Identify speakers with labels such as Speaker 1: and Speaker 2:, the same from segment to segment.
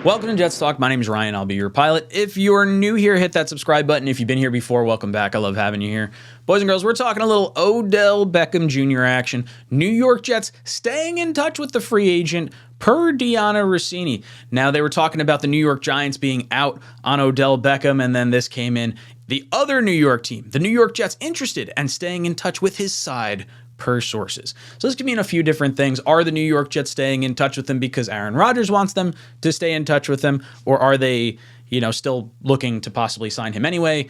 Speaker 1: Welcome to Jets Talk. My name is Ryan. I'll be your pilot. If you're new here, hit that subscribe button. If you've been here before, welcome back. I love having you here. Boys and girls, we're talking a little Odell Beckham Jr. action. New York Jets staying in touch with the free agent per Deanna Rossini. Now, they were talking about the New York Giants being out on Odell Beckham, and then this came in. The other New York team, the New York Jets, interested and staying in touch with his side per sources. So this could mean a few different things. Are the New York Jets staying in touch with him because Aaron Rodgers wants them to stay in touch with him? Or are they, still looking to possibly sign him anyway?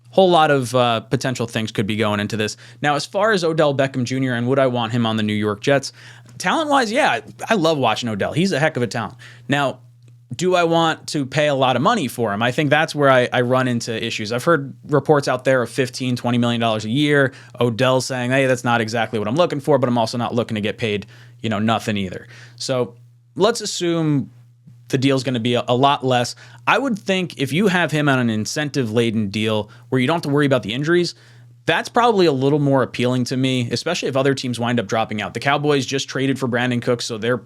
Speaker 1: Whole lot of potential things could be going into this. Now, as far as Odell Beckham Jr. and would I want him on the New York Jets, talent-wise, yeah, I love watching Odell. He's a heck of a talent. Now, do I want to pay a lot of money for him? I think that's where I run into issues. I've heard reports out there of $15, $20 million a year. Odell saying, hey, that's not exactly what I'm looking for, but I'm also not looking to get paid, nothing either. So let's assume the deal's going to be a lot less. I would think if you have him on an incentive-laden deal where you don't have to worry about the injuries, that's probably a little more appealing to me, especially if other teams wind up dropping out. The Cowboys just traded for Brandon Cooks, so they're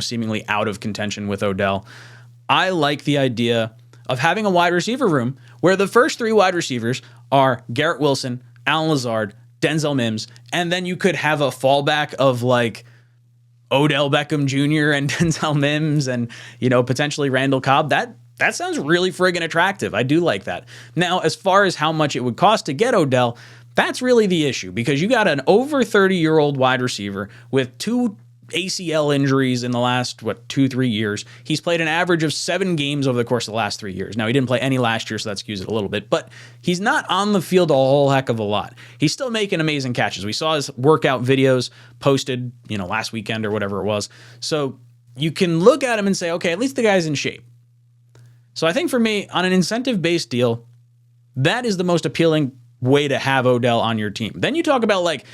Speaker 1: seemingly out of contention with Odell. I like the idea of having a wide receiver room where the first three wide receivers are Garrett Wilson, Allen Lazard, Denzel Mims, and then you could have a fallback of like Odell Beckham Jr. and Denzel Mims and potentially Randall Cobb. That sounds really friggin' attractive. I do like that. Now, as far as how much it would cost to get Odell, that's really the issue because you got an over 30-year-old wide receiver with two ACL injuries in the last, 2-3 years. He's played an average of 7 games over the course of the last 3 years. Now, he didn't play any last year, so that skews it a little bit, but he's not on the field a whole heck of a lot. He's still making amazing catches. We saw his workout videos posted, last weekend or whatever it was. So you can look at him and say, okay, at least the guy's in shape. So I think for me, on an incentive-based deal, that is the most appealing way to have Odell on your team. Then you talk about like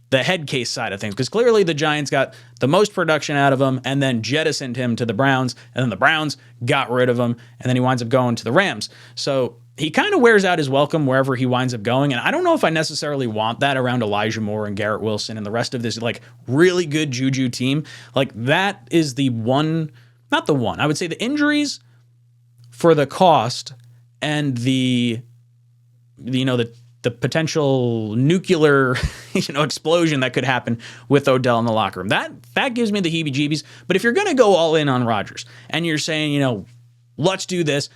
Speaker 1: the head case side of things, because clearly the Giants got the most production out of him and then jettisoned him to the Browns, and then the Browns got rid of him, and then he winds up going to the Rams. So he kind of wears out his welcome wherever he winds up going, and I don't know if I necessarily want that around Elijah Moore and Garrett Wilson and the rest of this like really good Juju team. Like that is the one, not the one, I would say the injuries for the cost and the potential nuclear explosion that could happen with Odell in the locker room. That gives me the heebie-jeebies. But if you're going to go all in on Rodgers and you're saying, let's do this,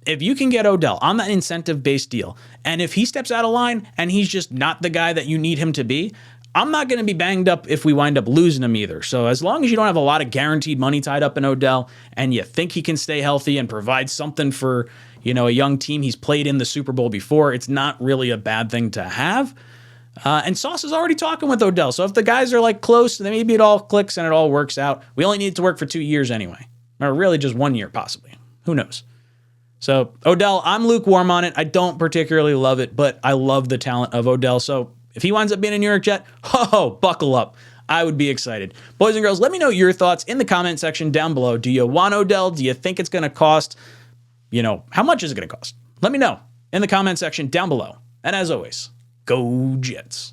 Speaker 1: if you can get Odell on that incentive-based deal, and if he steps out of line and he's just not the guy that you need him to be, I'm not going to be banged up if we wind up losing him either. So as long as you don't have a lot of guaranteed money tied up in Odell and you think he can stay healthy and provide something for, a young team, he's played in the Super Bowl before, it's not really a bad thing to have. And Sauce is already talking with Odell. So if the guys are like close, then maybe it all clicks and it all works out. We only need it to work for 2 years anyway. Or really just 1 year possibly. Who knows? So Odell, I'm lukewarm on it. I don't particularly love it, but I love the talent of Odell. So if he winds up being a New York Jet, buckle up. I would be excited. Boys and girls, let me know your thoughts in the comment section down below. Do you want Odell? Do you think it's going to cost? How much is it going to cost? Let me know in the comment section down below. And as always, go Jets.